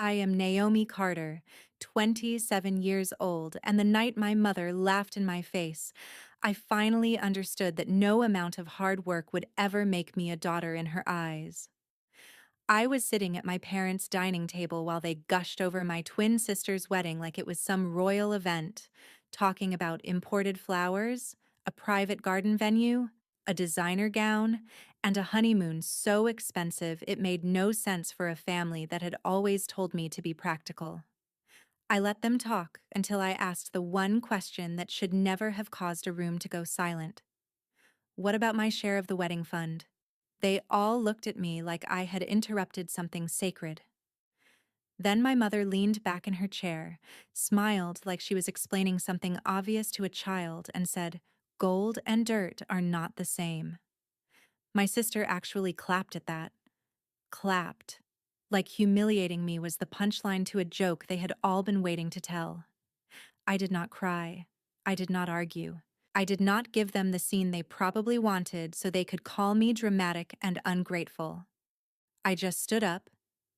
I am Naomi Carter, 27 years old, and the night my mother laughed in my face, I finally understood that no amount of hard work would ever make me a daughter in her eyes. I was sitting at my parents' dining table while they gushed over my twin sister's wedding like it was some royal event, talking about imported flowers, a private garden venue, a designer gown, and a honeymoon so expensive it made no sense for a family that had always told me to be practical. I let them talk until I asked the one question that should never have caused a room to go silent. What about my share of the wedding fund? They all looked at me like I had interrupted something sacred. Then my mother leaned back in her chair, smiled like she was explaining something obvious to a child, and said, "Gold and dirt are not the same." My sister actually clapped at that. Clapped. Like humiliating me was the punchline to a joke they had all been waiting to tell. I did not cry. I did not argue. I did not give them the scene they probably wanted so they could call me dramatic and ungrateful. I just stood up,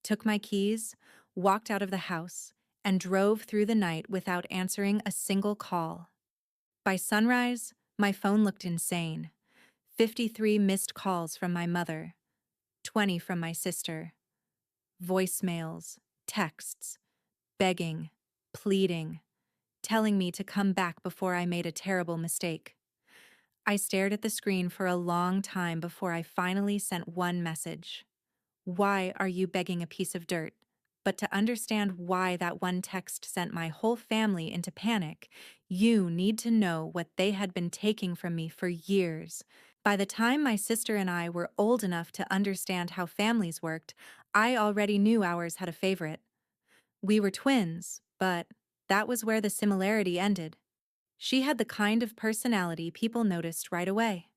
took my keys, walked out of the house, and drove through the night without answering a single call. By sunrise, my phone looked insane. 53 missed calls from my mother, 20 from my sister. Voicemails, texts, begging, pleading, telling me to come back before I made a terrible mistake. I stared at the screen for a long time before I finally sent one message. "Why are you begging a piece of dirt?" But to understand why that one text sent my whole family into panic, you need to know what they had been taking from me for years. By the time my sister and I were old enough to understand how families worked, I already knew ours had a favorite. We were twins, but that was where the similarity ended. She had the kind of personality people noticed right away.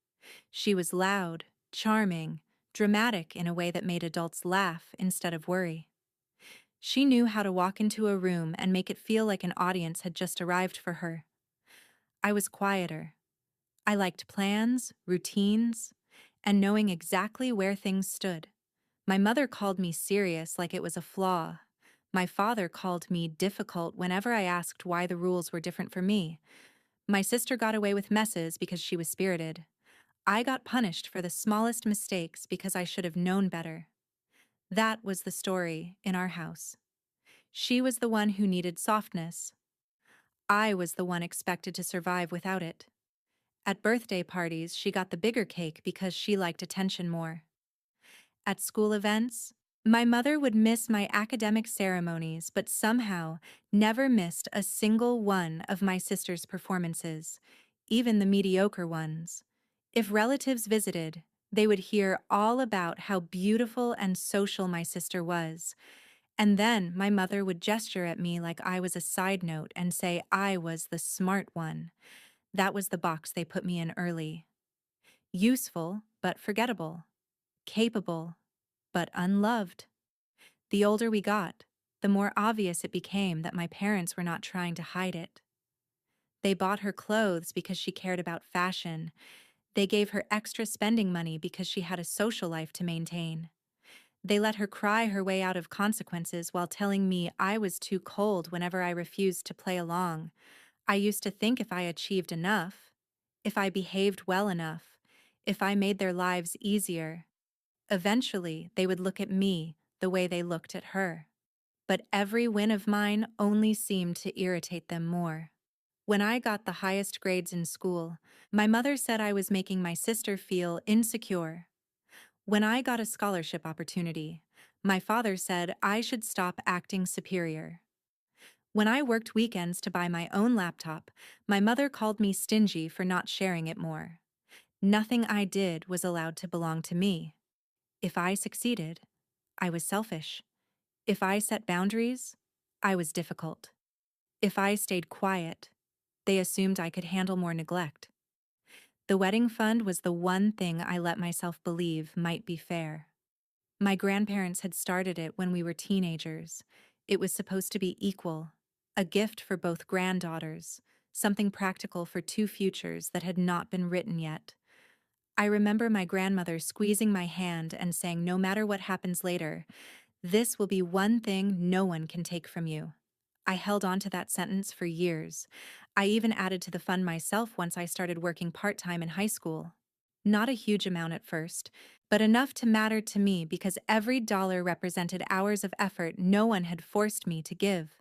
She was loud, charming, dramatic in a way that made adults laugh instead of worry. She knew how to walk into a room and make it feel like an audience had just arrived for her. I was quieter. I liked plans, routines, and knowing exactly where things stood. My mother called me serious like it was a flaw. My father called me difficult whenever I asked why the rules were different for me. My sister got away with messes because she was spirited. I got punished for the smallest mistakes because I should have known better. That was the story in our house. She was the one who needed softness. I was the one expected to survive without it. At birthday parties, she got the bigger cake because she liked attention more. At school events, my mother would miss my academic ceremonies but somehow never missed a single one of my sister's performances, even the mediocre ones. If relatives visited, they would hear all about how beautiful and social my sister was. And then my mother would gesture at me like I was a side note and say I was the smart one. That was the box they put me in early. Useful, but forgettable. Capable, but unloved. The older we got, the more obvious it became that my parents were not trying to hide it. They bought her clothes because she cared about fashion. They gave her extra spending money because she had a social life to maintain. They let her cry her way out of consequences while telling me I was too cold whenever I refused to play along. I used to think if I achieved enough, if I behaved well enough, if I made their lives easier, eventually they would look at me the way they looked at her. But every win of mine only seemed to irritate them more. When I got the highest grades in school, my mother said I was making my sister feel insecure. When I got a scholarship opportunity, my father said I should stop acting superior. When I worked weekends to buy my own laptop, my mother called me stingy for not sharing it more. Nothing I did was allowed to belong to me. If I succeeded, I was selfish. If I set boundaries, I was difficult. If I stayed quiet, they assumed I could handle more neglect. The wedding fund was the one thing I let myself believe might be fair. My grandparents had started it when we were teenagers. It was supposed to be equal, a gift for both granddaughters, something practical for two futures that had not been written yet. I remember my grandmother squeezing my hand and saying, "No matter what happens later, This will be one thing no one can take from you. I held on to that sentence for years. I even added to the fund myself once I started working part-time in high school. Not a huge amount at first, but enough to matter to me because every dollar represented hours of effort no one had forced me to give.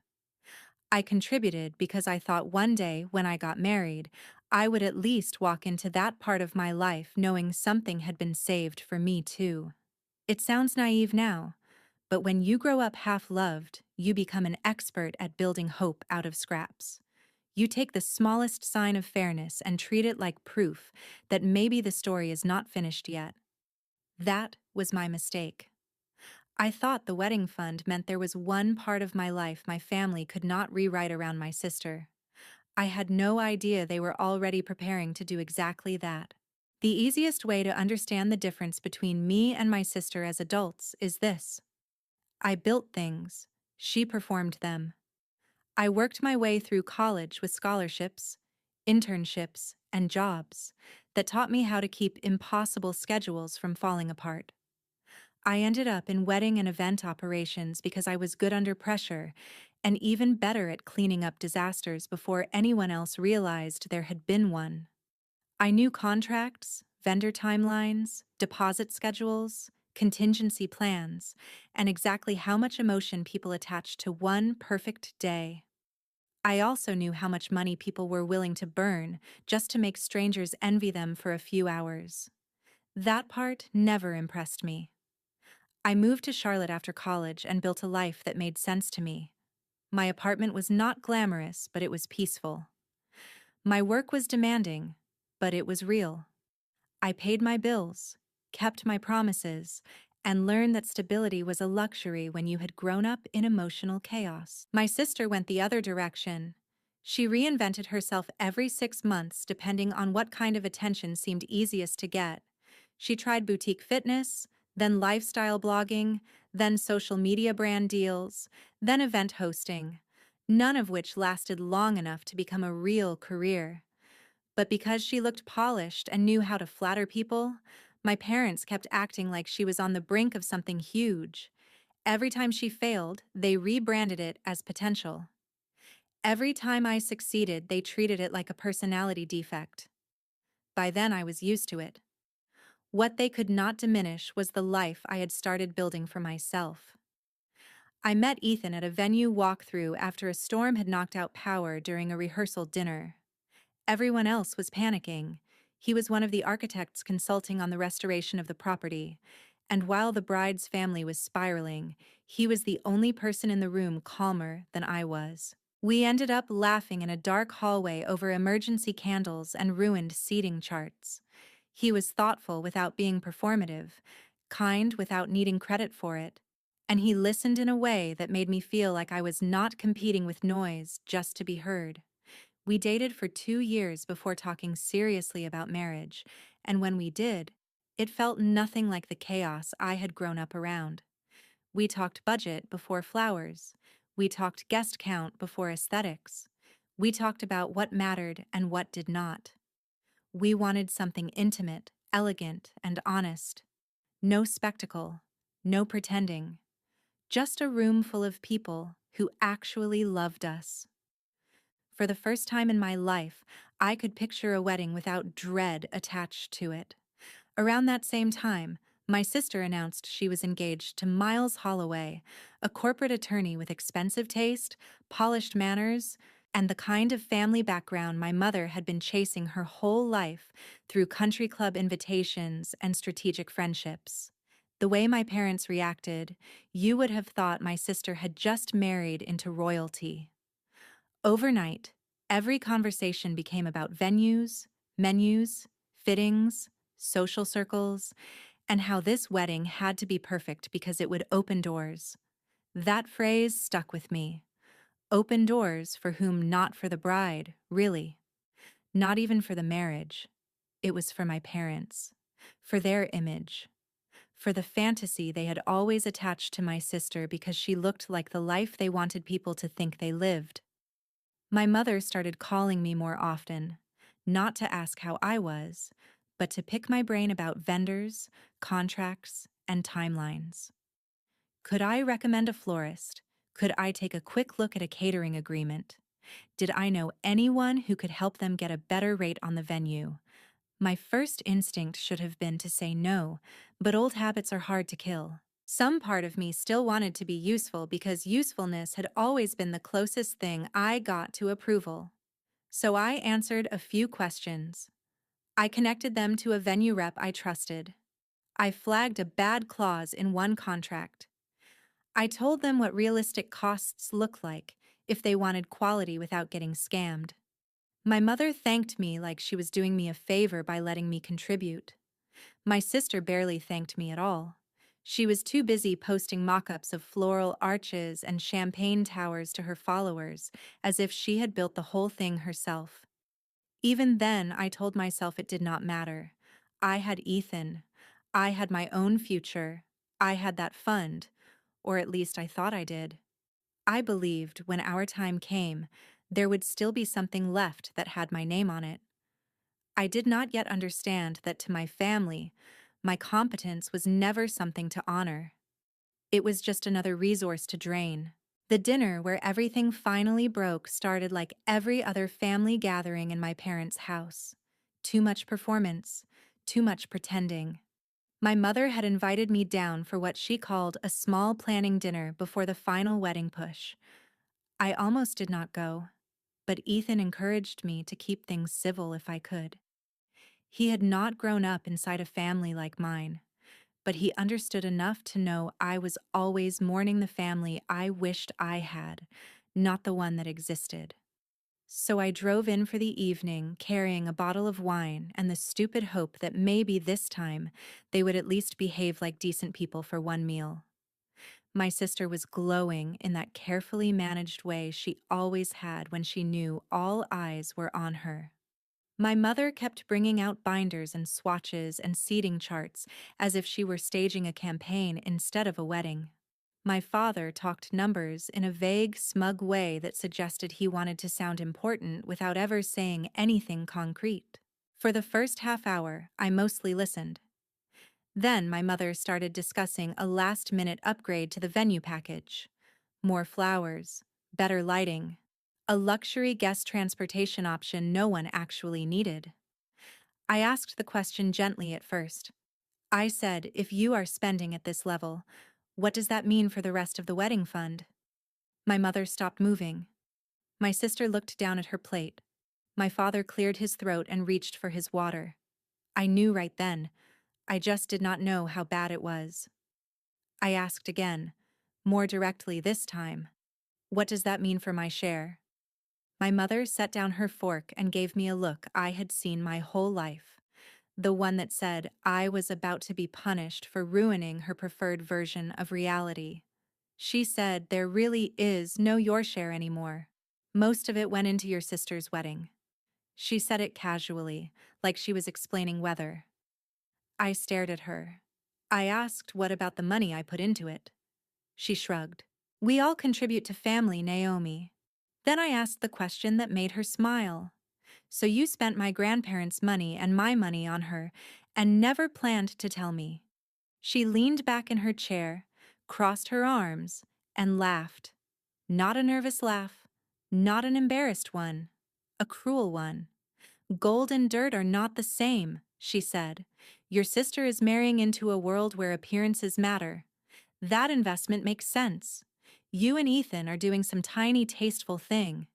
I contributed because I thought one day, when I got married, I would at least walk into that part of my life knowing something had been saved for me too. It sounds naive now, but when you grow up half-loved, you become an expert at building hope out of scraps. You take the smallest sign of fairness and treat it like proof that maybe the story is not finished yet. That was my mistake. I thought the wedding fund meant there was one part of my life my family could not rewrite around my sister. I had no idea they were already preparing to do exactly that. The easiest way to understand the difference between me and my sister as adults is this. I built things, she performed them. I worked my way through college with scholarships, internships, and jobs that taught me how to keep impossible schedules from falling apart. I ended up in wedding and event operations because I was good under pressure and even better at cleaning up disasters before anyone else realized there had been one. I knew contracts, vendor timelines, deposit schedules, contingency plans, and exactly how much emotion people attached to one perfect day. I also knew how much money people were willing to burn just to make strangers envy them for a few hours. That part never impressed me. I moved to Charlotte after college and built a life that made sense to me. My apartment was not glamorous, but it was peaceful. My work was demanding, but it was real. I paid my bills, kept my promises, and learned that stability was a luxury when you had grown up in emotional chaos. My sister went the other direction. She reinvented herself every 6 months depending on what kind of attention seemed easiest to get. She tried boutique fitness, then lifestyle blogging, then social media brand deals, then event hosting, none of which lasted long enough to become a real career. But because she looked polished and knew how to flatter people, my parents kept acting like she was on the brink of something huge. Every time she failed, they rebranded it as potential. Every time I succeeded, they treated it like a personality defect. By then, I was used to it. What they could not diminish was the life I had started building for myself. I met Ethan at a venue walkthrough after a storm had knocked out power during a rehearsal dinner. Everyone else was panicking. He was one of the architects consulting on the restoration of the property, and while the bride's family was spiraling, he was the only person in the room calmer than I was. We ended up laughing in a dark hallway over emergency candles and ruined seating charts. He was thoughtful without being performative, kind without needing credit for it, and he listened in a way that made me feel like I was not competing with noise just to be heard. We dated for 2 years before talking seriously about marriage, and when we did, it felt nothing like the chaos I had grown up around. We talked budget before flowers. We talked guest count before aesthetics. We talked about what mattered and what did not. We wanted something intimate, elegant, and honest. No spectacle, no pretending. Just a room full of people who actually loved us. For the first time in my life, I could picture a wedding without dread attached to it. Around that same time, my sister announced she was engaged to Miles Holloway, a corporate attorney with expensive taste, polished manners, and the kind of family background my mother had been chasing her whole life through country club invitations and strategic friendships. The way my parents reacted, you would have thought my sister had just married into royalty. Overnight, every conversation became about venues, menus, fittings, social circles, and how this wedding had to be perfect because it would open doors. That phrase stuck with me. Open doors for whom? Not for the bride, really. Not even for the marriage. It was for my parents, for their image, for the fantasy they had always attached to my sister because she looked like the life they wanted people to think they lived. My mother started calling me more often, not to ask how I was, but to pick my brain about vendors, contracts, and timelines. Could I recommend a florist? Could I take a quick look at a catering agreement? Did I know anyone who could help them get a better rate on the venue? My first instinct should have been to say no, but old habits are hard to kill. Some part of me still wanted to be useful because usefulness had always been the closest thing I got to approval. So I answered a few questions. I connected them to a venue rep I trusted. I flagged a bad clause in one contract. I told them what realistic costs look like if they wanted quality without getting scammed. My mother thanked me like she was doing me a favor by letting me contribute. My sister barely thanked me at all. She was too busy posting mock-ups of floral arches and champagne towers to her followers, as if she had built the whole thing herself. Even then, I told myself it did not matter. I had Ethan. I had my own future. I had that fund, or at least I thought I did. I believed when our time came, there would still be something left that had my name on it. I did not yet understand that to my family, my competence was never something to honor. It was just another resource to drain. The dinner where everything finally broke started like every other family gathering in my parents' house. Too much performance, too much pretending. My mother had invited me down for what she called a small planning dinner before the final wedding push. I almost did not go, but Ethan encouraged me to keep things civil if I could. He had not grown up inside a family like mine, but he understood enough to know I was always mourning the family I wished I had, not the one that existed. So I drove in for the evening carrying a bottle of wine and the stupid hope that maybe this time they would at least behave like decent people for one meal. My sister was glowing in that carefully managed way she always had when she knew all eyes were on her. My mother kept bringing out binders and swatches and seating charts as if she were staging a campaign instead of a wedding. My father talked numbers in a vague, smug way that suggested he wanted to sound important without ever saying anything concrete. For the first half hour, I mostly listened. Then my mother started discussing a last-minute upgrade to the venue package. More flowers, better lighting, a luxury guest transportation option no one actually needed. I asked the question gently at first. I said, if you are spending at this level, what does that mean for the rest of the wedding fund? My mother stopped moving. My sister looked down at her plate. My father cleared his throat and reached for his water. I knew right then. I just did not know how bad it was. I asked again, more directly this time. What does that mean for my share? My mother set down her fork and gave me a look I had seen my whole life. The one that said I was about to be punished for ruining her preferred version of reality. She said there really is no your share anymore. Most of it went into your sister's wedding. She said it casually, like she was explaining weather. I stared at her. I asked what about the money I put into it. She shrugged. We all contribute to family, Naomi. Then I asked the question that made her smile. So you spent my grandparents' money and my money on her and never planned to tell me. She leaned back in her chair, crossed her arms, and laughed. Not a nervous laugh, not an embarrassed one, a cruel one. Gold and dirt are not the same, she said. Your sister is marrying into a world where appearances matter. That investment makes sense. You and Ethan are doing some tiny, tasteful thing.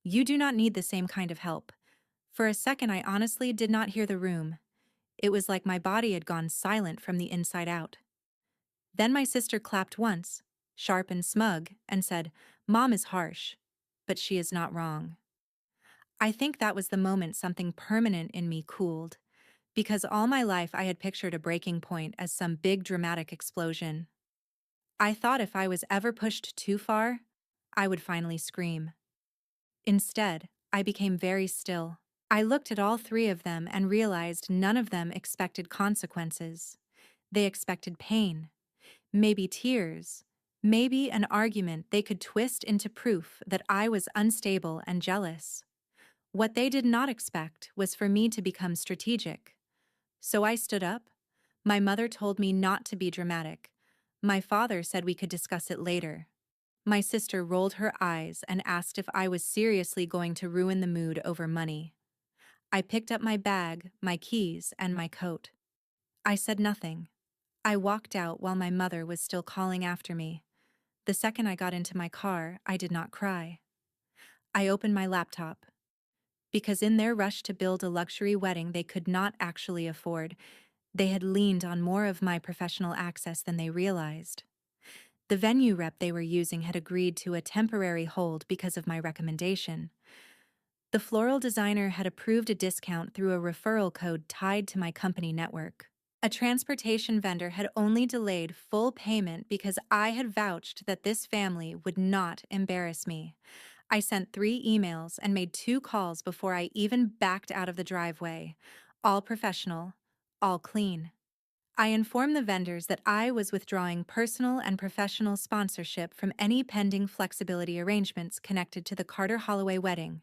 You do not need the same kind of help. For a second, I honestly did not hear the room. It was like my body had gone silent from the inside out. Then my sister clapped once, sharp and smug, and said, Mom is harsh, but she is not wrong. I think that was the moment something permanent in me cooled, because all my life I had pictured a breaking point as some big dramatic explosion. I thought if I was ever pushed too far, I would finally scream. Instead, I became very still. I looked at all three of them and realized none of them expected consequences. They expected pain, maybe tears, maybe an argument they could twist into proof that I was unstable and jealous. What they did not expect was for me to become strategic. So I stood up. My mother told me not to be dramatic, My father said we could discuss it later. My sister rolled her eyes and asked if I was seriously going to ruin the mood over money. I picked up my bag, my keys, and my coat. I said nothing. I walked out while my mother was still calling after me. The second I got into my car, I did not cry. I opened my laptop. Because in their rush to build a luxury wedding they could not actually afford, they had leaned on more of my professional access than they realized. The venue rep they were using had agreed to a temporary hold because of my recommendation. The floral designer had approved a discount through a referral code tied to my company network. A transportation vendor had only delayed full payment because I had vouched that this family would not embarrass me. I sent 3 emails and made 2 calls before I even backed out of the driveway. All professional, all clean. I informed the vendors that I was withdrawing personal and professional sponsorship from any pending flexibility arrangements connected to the Carter Holloway wedding.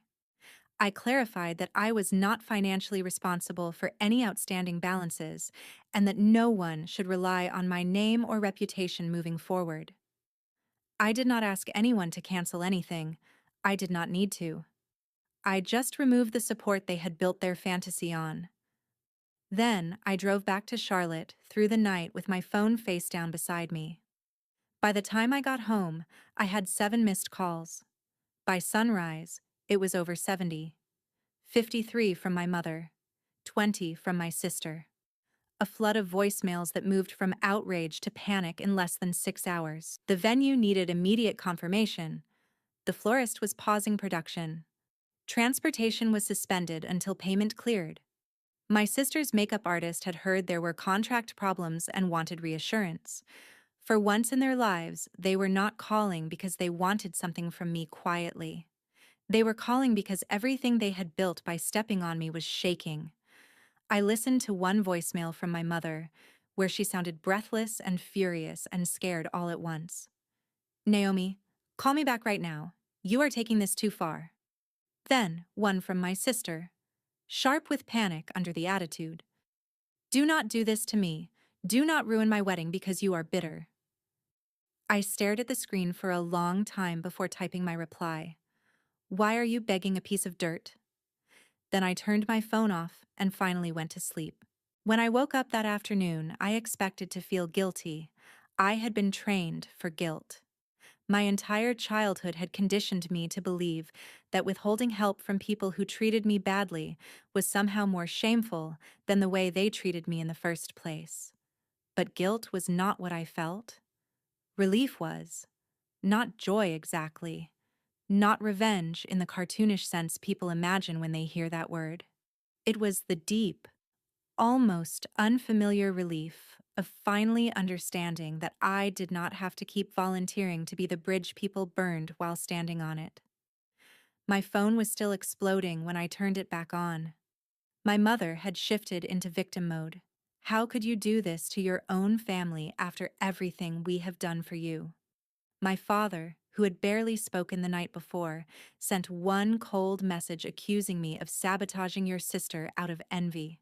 I clarified that I was not financially responsible for any outstanding balances and that no one should rely on my name or reputation moving forward. I did not ask anyone to cancel anything. I did not need to. I just removed the support they had built their fantasy on. Then I drove back to Charlotte through the night with my phone face down beside me. By the time I got home, I had 7 missed calls. By sunrise, it was over 70. 53 from my mother, 20 from my sister. A flood of voicemails that moved from outrage to panic in less than 6 hours. The venue needed immediate confirmation. The florist was pausing production. Transportation was suspended until payment cleared. My sister's makeup artist had heard there were contract problems and wanted reassurance. For once in their lives, they were not calling because they wanted something from me quietly. They were calling because everything they had built by stepping on me was shaking. I listened to one voicemail from my mother, where she sounded breathless and furious and scared all at once. "Naomi, call me back right now. You are taking this too far." Then, one from my sister, sharp with panic under the attitude. "Do not do this to me. Do not ruin my wedding because you are bitter." I stared at the screen for a long time before typing my reply. "Why are you begging a piece of dirt?" Then I turned my phone off and finally went to sleep. When I woke up that afternoon, I expected to feel guilty. I had been trained for guilt. My entire childhood had conditioned me to believe that withholding help from people who treated me badly was somehow more shameful than the way they treated me in the first place. But guilt was not what I felt. Relief was. Not joy exactly. Not revenge in the cartoonish sense people imagine when they hear that word. It was the deep, almost unfamiliar relief of finally understanding that I did not have to keep volunteering to be the bridge people burned while standing on it. My phone was still exploding when I turned it back on. My mother had shifted into victim mode. "How could you do this to your own family after everything we have done for you?" My father, who had barely spoken the night before, sent one cold message accusing me of sabotaging your sister out of envy.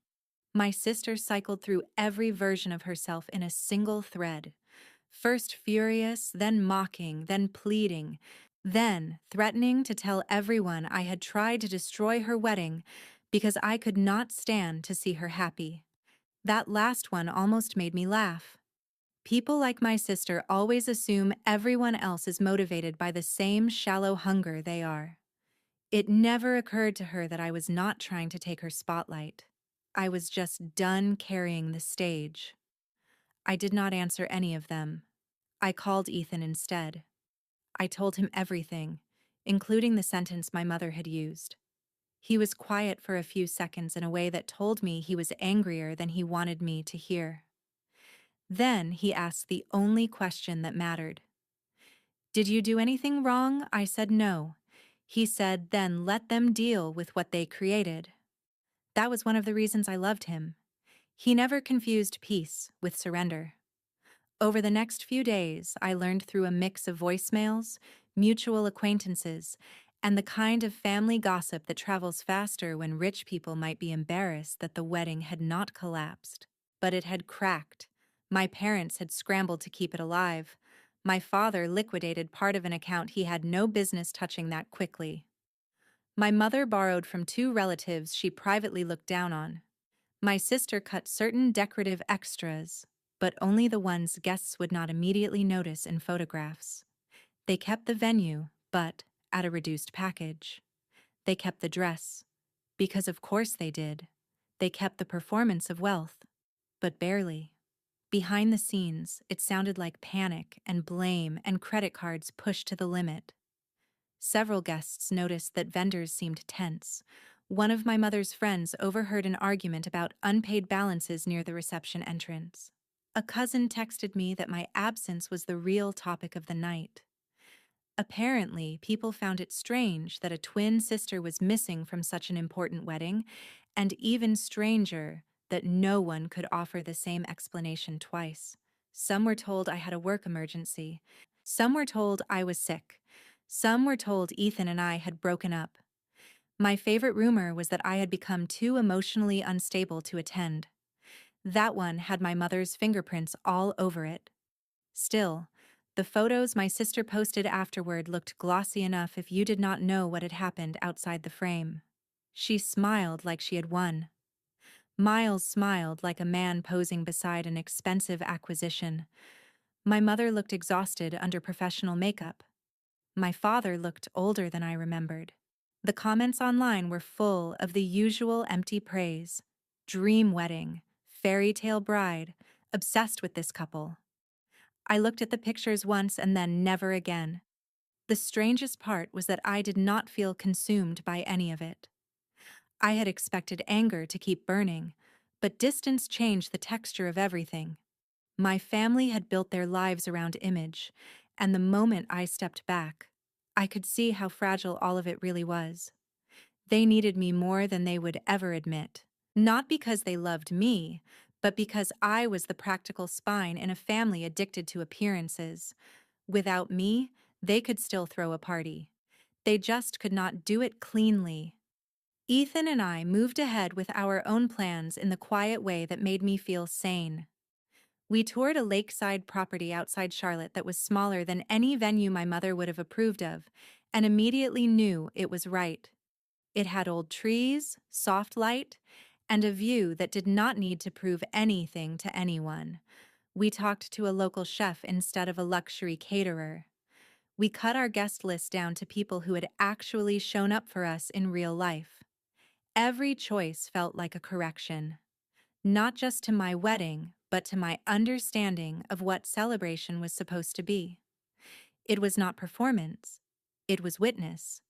My sister cycled through every version of herself in a single thread. First furious, then mocking, then pleading, then threatening to tell everyone I had tried to destroy her wedding because I could not stand to see her happy. That last one almost made me laugh. People like my sister always assume everyone else is motivated by the same shallow hunger they are. It never occurred to her that I was not trying to take her spotlight. I was just done carrying the stage. I did not answer any of them. I called Ethan instead. I told him everything, including the sentence my mother had used. He was quiet for a few seconds in a way that told me he was angrier than he wanted me to hear. Then he asked the only question that mattered. "Did you do anything wrong?" I said no. He said, "Then let them deal with what they created." That was one of the reasons I loved him. He never confused peace with surrender. Over the next few days, I learned through a mix of voicemails, mutual acquaintances, and the kind of family gossip that travels faster when rich people might be embarrassed that the wedding had not collapsed, but it had cracked. My parents had scrambled to keep it alive. My father liquidated part of an account he had no business touching that quickly. My mother borrowed from two relatives she privately looked down on. My sister cut certain decorative extras, but only the ones guests would not immediately notice in photographs. They kept the venue, but at a reduced package. They kept the dress, because of course they did. They kept the performance of wealth, but barely. Behind the scenes, it sounded like panic and blame and credit cards pushed to the limit. Several guests noticed that vendors seemed tense. One of my mother's friends overheard an argument about unpaid balances near the reception entrance. A cousin texted me that my absence was the real topic of the night. Apparently, people found it strange that a twin sister was missing from such an important wedding, and even stranger that no one could offer the same explanation twice. Some were told I had a work emergency. Some were told I was sick. Some were told Ethan and I had broken up. My favorite rumor was that I had become too emotionally unstable to attend. That one had my mother's fingerprints all over it. Still, the photos my sister posted afterward looked glossy enough if you did not know what had happened outside the frame. She smiled like she had won. Miles smiled like a man posing beside an expensive acquisition. My mother looked exhausted under professional makeup. My father looked older than I remembered. The comments online were full of the usual empty praise. Dream wedding, fairy tale bride, obsessed with this couple. I looked at the pictures once and then never again. The strangest part was that I did not feel consumed by any of it. I had expected anger to keep burning, but distance changed the texture of everything. My family had built their lives around image, and the moment I stepped back, I could see how fragile all of it really was. They needed me more than they would ever admit. Not because they loved me, but because I was the practical spine in a family addicted to appearances. Without me, they could still throw a party. They just could not do it cleanly. Ethan and I moved ahead with our own plans in the quiet way that made me feel sane. We toured a lakeside property outside Charlotte that was smaller than any venue my mother would have approved of, and immediately knew it was right. It had old trees, soft light, and a view that did not need to prove anything to anyone. We talked to a local chef instead of a luxury caterer. We cut our guest list down to people who had actually shown up for us in real life. Every choice felt like a correction, not just to my wedding, but to my understanding of what celebration was supposed to be. It was not performance. It was witness.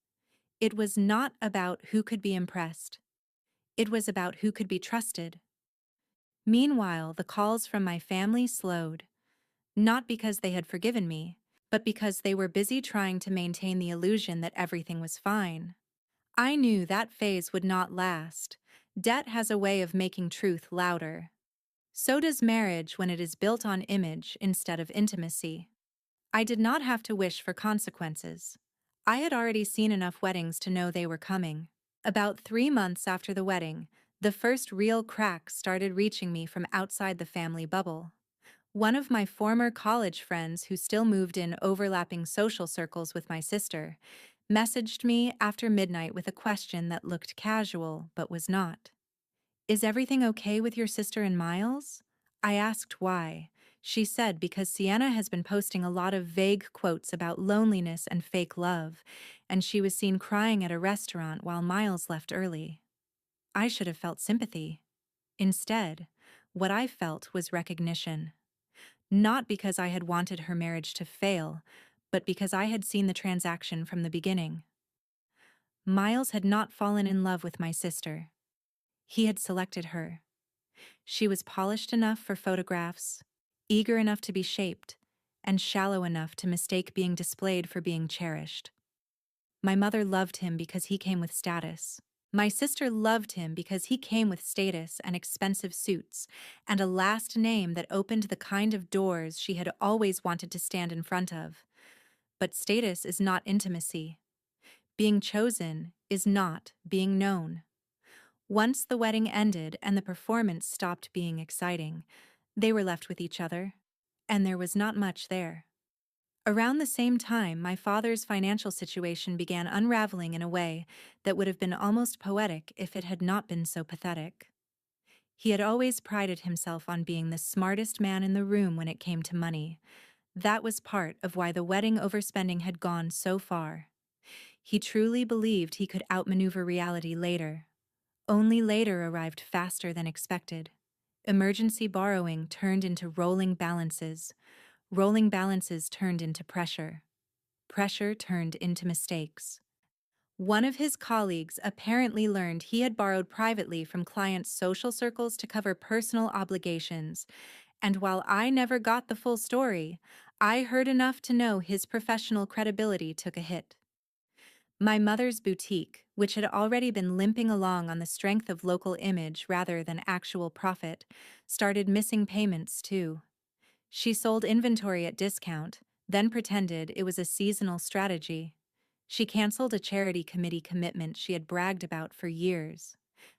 It was not about who could be impressed. It was about who could be trusted. Meanwhile, the calls from my family slowed, not because they had forgiven me, but because they were busy trying to maintain the illusion that everything was fine. I knew that phase would not last. Debt has a way of making truth louder. So does marriage when it is built on image instead of intimacy. I did not have to wish for consequences. I had already seen enough weddings to know they were coming. About 3 months after the wedding, the first real cracks started reaching me from outside the family bubble. One of my former college friends who still moved in overlapping social circles with my sister messaged me after midnight with a question that looked casual but was not. "Is everything okay with your sister and Miles?" I asked why. She said because Sienna has been posting a lot of vague quotes about loneliness and fake love, and she was seen crying at a restaurant while Miles left early. I should have felt sympathy. Instead, what I felt was recognition. Not because I had wanted her marriage to fail, but because I had seen the transaction from the beginning. Miles had not fallen in love with my sister. He had selected her. She was polished enough for photographs, eager enough to be shaped, and shallow enough to mistake being displayed for being cherished. My mother loved him because he came with status. My sister loved him because he came with status and expensive suits, and a last name that opened the kind of doors she had always wanted to stand in front of. But status is not intimacy. Being chosen is not being known. Once the wedding ended and the performance stopped being exciting, They were left with each other, and there was not much there. Around the same time, my father's financial situation began unraveling in a way that would have been almost poetic if it had not been so pathetic. He had always prided himself on being the smartest man in the room when it came to money. That was part of why the wedding overspending had gone so far. He truly believed he could outmaneuver reality later. Only later arrived faster than expected. Emergency borrowing turned into rolling balances. Rolling balances turned into pressure. Pressure turned into mistakes. One of his colleagues apparently learned he had borrowed privately from clients' social circles to cover personal obligations, and while I never got the full story, I heard enough to know his professional credibility took a hit. My mother's boutique, which had already been limping along on the strength of local image rather than actual profit, started missing payments too. She sold inventory at discount, then pretended it was a seasonal strategy. She canceled a charity committee commitment she had bragged about for years.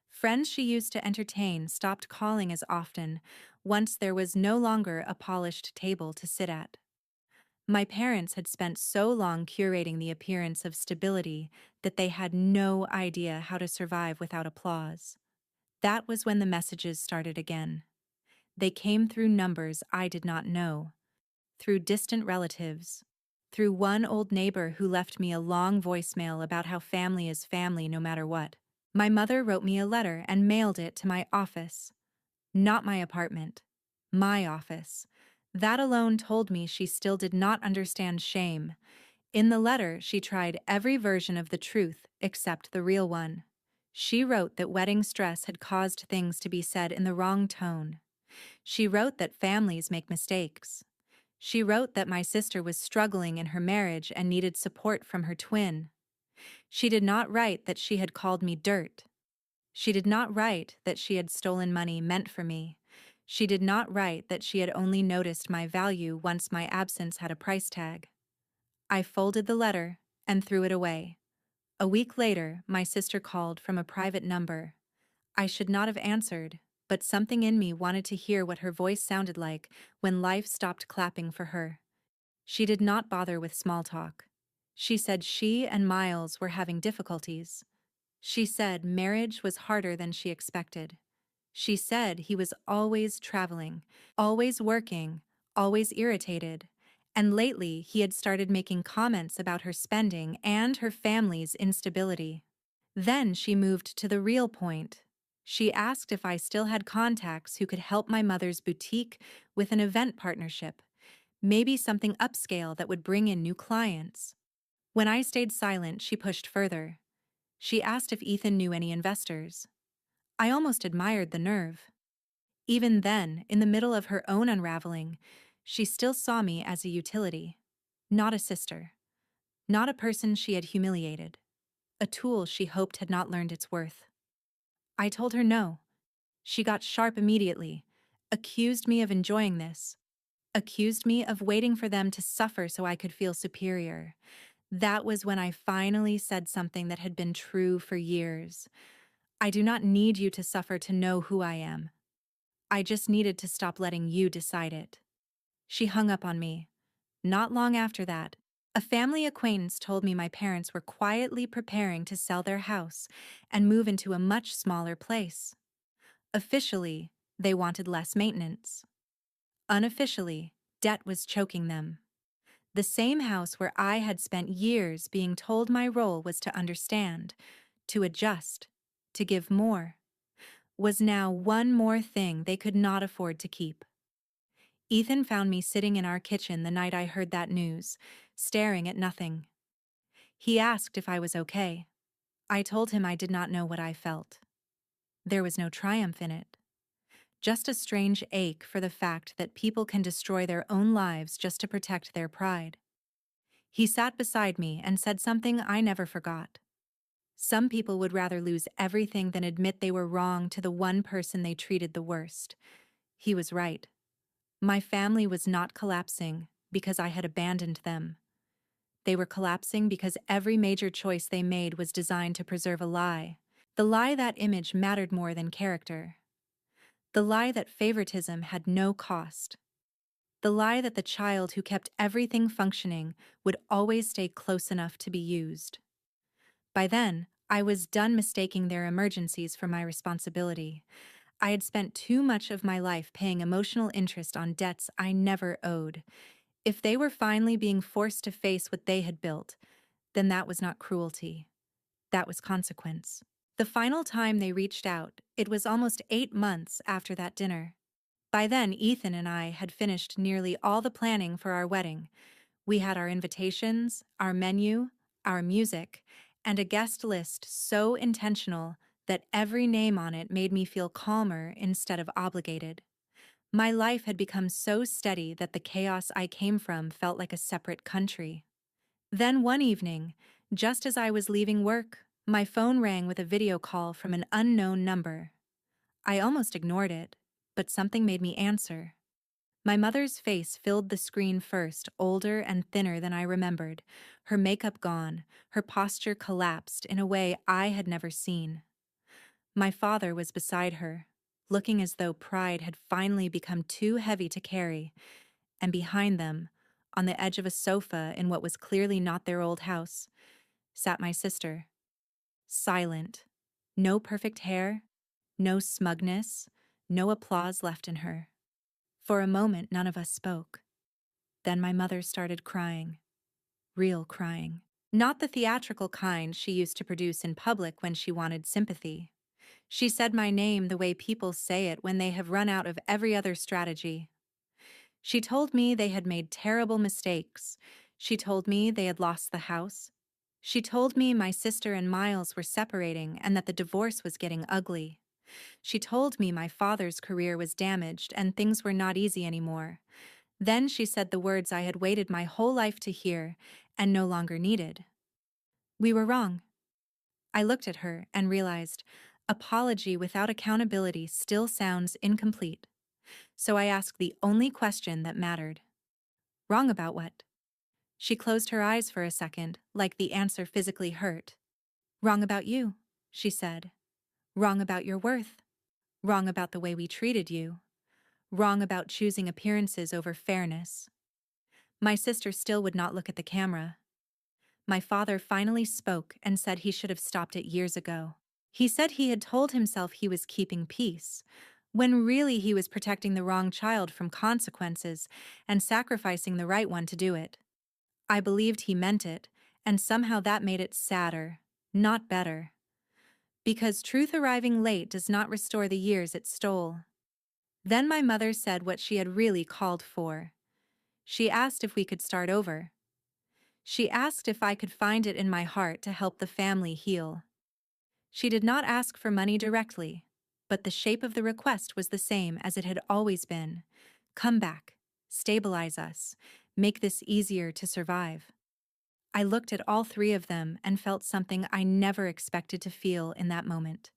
Friends she used to entertain stopped calling as often, once there was no longer a polished table to sit at. My parents had spent so long curating the appearance of stability that they had no idea how to survive without applause. That was when the messages started again. They came through numbers I did not know, through distant relatives, through one old neighbor who left me a long voicemail about how family is family no matter what. My mother wrote me a letter and mailed it to my office. Not my apartment. My office. That alone told me she still did not understand shame. In the letter, she tried every version of the truth except the real one. She wrote that wedding stress had caused things to be said in the wrong tone. She wrote that families make mistakes. She wrote that my sister was struggling in her marriage and needed support from her twin. She did not write that she had called me dirt. She did not write that she had stolen money meant for me. She did not write that she had only noticed my value once my absence had a price tag. I folded the letter and threw it away. A week later, my sister called from a private number. I should not have answered, but something in me wanted to hear what her voice sounded like when life stopped clapping for her. She did not bother with small talk. She said she and Miles were having difficulties. She said marriage was harder than she expected. She said he was always traveling, always working, always irritated, and lately he had started making comments about her spending and her family's instability. Then she moved to the real point. She asked if I still had contacts who could help my mother's boutique with an event partnership, maybe something upscale that would bring in new clients. When I stayed silent, she pushed further. She asked if Ethan knew any investors. I almost admired the nerve. Even then, in the middle of her own unraveling, she still saw me as a utility, not a sister, not a person she had humiliated, a tool she hoped had not learned its worth. I told her no. She got sharp immediately, accused me of enjoying this, accused me of waiting for them to suffer so I could feel superior. That was when I finally said something that had been true for years. I do not need you to suffer to know who I am. I just needed to stop letting you decide it. She hung up on me. Not long after that, a family acquaintance told me my parents were quietly preparing to sell their house and move into a much smaller place. Officially, they wanted less maintenance. Unofficially, debt was choking them. The same house where I had spent years being told my role was to understand, to adjust, to give more, was now one more thing they could not afford to keep. Ethan found me sitting in our kitchen the night I heard that news, staring at nothing. He asked if I was okay. I told him I did not know what I felt. There was no triumph in it. Just a strange ache for the fact that people can destroy their own lives just to protect their pride. He sat beside me and said something I never forgot. Some people would rather lose everything than admit they were wrong to the one person they treated the worst. He was right. My family was not collapsing because I had abandoned them. They were collapsing because every major choice they made was designed to preserve a lie. The lie that image mattered more than character. The lie that favoritism had no cost. The lie that the child who kept everything functioning would always stay close enough to be used. By then, I was done mistaking their emergencies for my responsibility. I had spent too much of my life paying emotional interest on debts I never owed. If they were finally being forced to face what they had built, then that was not cruelty. That was consequence. The final time they reached out, it was almost 8 months after that dinner. By then, Ethan and I had finished nearly all the planning for our wedding. We had our invitations, our menu, our music, and a guest list so intentional that every name on it made me feel calmer instead of obligated. My life had become so steady that the chaos I came from felt like a separate country. Then one evening, just as I was leaving work, my phone rang with a video call from an unknown number. I almost ignored it, but something made me answer. My mother's face filled the screen first, older and thinner than I remembered, her makeup gone, her posture collapsed in a way I had never seen. My father was beside her, looking as though pride had finally become too heavy to carry, and behind them, on the edge of a sofa in what was clearly not their old house, sat my sister. Silent. No perfect hair, no smugness, no applause left in her. For a moment, none of us spoke. Then my mother started crying. Real crying. Not the theatrical kind she used to produce in public when she wanted sympathy. She said my name the way people say it when they have run out of every other strategy. She told me they had made terrible mistakes. She told me they had lost the house. She told me my sister and Miles were separating and that the divorce was getting ugly. She told me my father's career was damaged and things were not easy anymore. Then she said the words I had waited my whole life to hear and no longer needed. We were wrong. I looked at her and realized apology without accountability still sounds incomplete. So I asked the only question that mattered. Wrong about what? She closed her eyes for a second, like the answer physically hurt. Wrong about you, she said. Wrong about your worth. Wrong about the way we treated you. Wrong about choosing appearances over fairness. My sister still would not look at the camera. My father finally spoke and said he should have stopped it years ago. He said he had told himself he was keeping peace, when really he was protecting the wrong child from consequences and sacrificing the right one to do it. I believed he meant it, and somehow that made it sadder, not better. Because truth arriving late does not restore the years it stole. Then my mother said what she had really called for. She asked if we could start over. She asked if I could find it in my heart to help the family heal. She did not ask for money directly, but the shape of the request was the same as it had always been. Come back, stabilize us, make this easier to survive. I looked at all three of them and felt something I never expected to feel in that moment.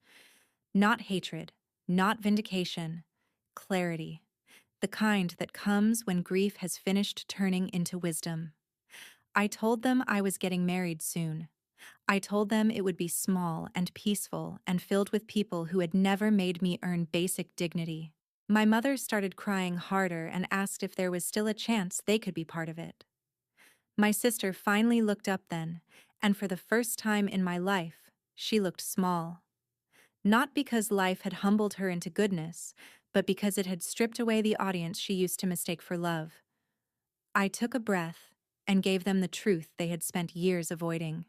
Not hatred, not vindication, clarity. The kind that comes when grief has finished turning into wisdom. I told them I was getting married soon. I told them it would be small and peaceful and filled with people who had never made me earn basic dignity. My mother started crying harder and asked if there was still a chance they could be part of it. My sister finally looked up then, and for the first time in my life, she looked small. Not because life had humbled her into goodness, but because it had stripped away the audience she used to mistake for love. I took a breath and gave them the truth they had spent years avoiding.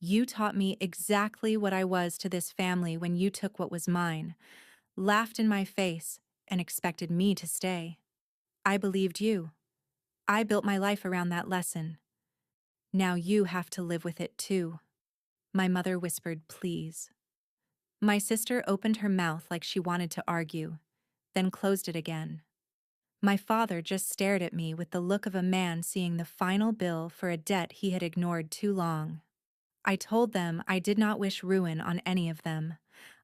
You taught me exactly what I was to this family when you took what was mine, laughed in my face, and expected me to stay. I believed you. I built my life around that lesson. Now you have to live with it too. My mother whispered, please. My sister opened her mouth like she wanted to argue, then closed it again. My father just stared at me with the look of a man seeing the final bill for a debt he had ignored too long. I told them I did not wish ruin on any of them.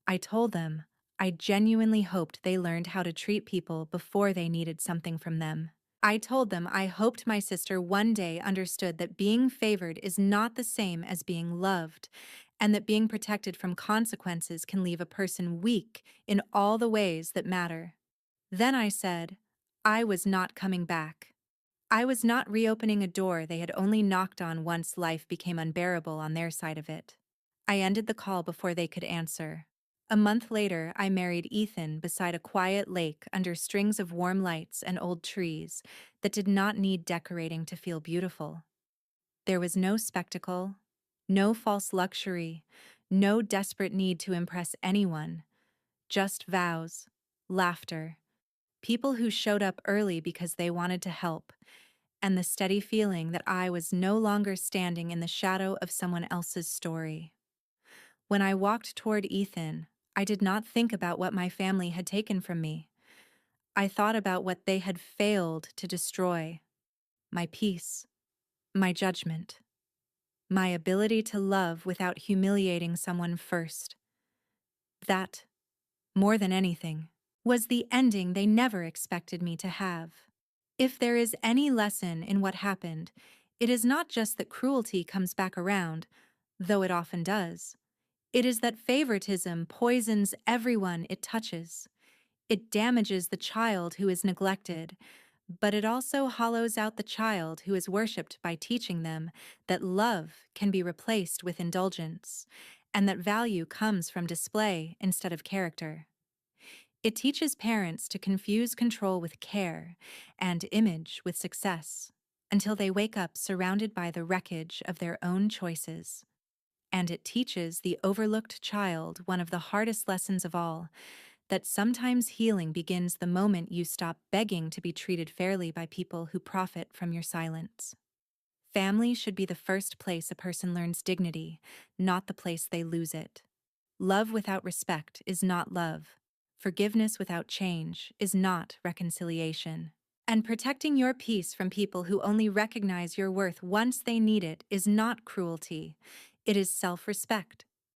I told them I genuinely hoped they learned how to treat people before they needed something from them. I told them I hoped my sister one day understood that being favored is not the same as being loved, and that being protected from consequences can leave a person weak in all the ways that matter. Then I said, I was not coming back. I was not reopening a door they had only knocked on once life became unbearable on their side of it. I ended the call before they could answer. A month later, I married Ethan beside a quiet lake under strings of warm lights and old trees that did not need decorating to feel beautiful. There was no spectacle, no false luxury, no desperate need to impress anyone, just vows, laughter, people who showed up early because they wanted to help, and the steady feeling that I was no longer standing in the shadow of someone else's story. When I walked toward Ethan, I did not think about what my family had taken from me. I thought about what they had failed to destroy: my peace, my judgment, my ability to love without humiliating someone first. That, more than anything, was the ending they never expected me to have. If there is any lesson in what happened, it is not just that cruelty comes back around, though it often does. It is that favoritism poisons everyone it touches. It damages the child who is neglected, but it also hollows out the child who is worshipped by teaching them that love can be replaced with indulgence, and that value comes from display instead of character. It teaches parents to confuse control with care and image with success, until they wake up surrounded by the wreckage of their own choices. And it teaches the overlooked child one of the hardest lessons of all: that sometimes healing begins the moment you stop begging to be treated fairly by people who profit from your silence. Family should be the first place a person learns dignity, not the place they lose it. Love without respect is not love. Forgiveness without change is not reconciliation. And protecting your peace from people who only recognize your worth once they need it is not cruelty. It is self-respect.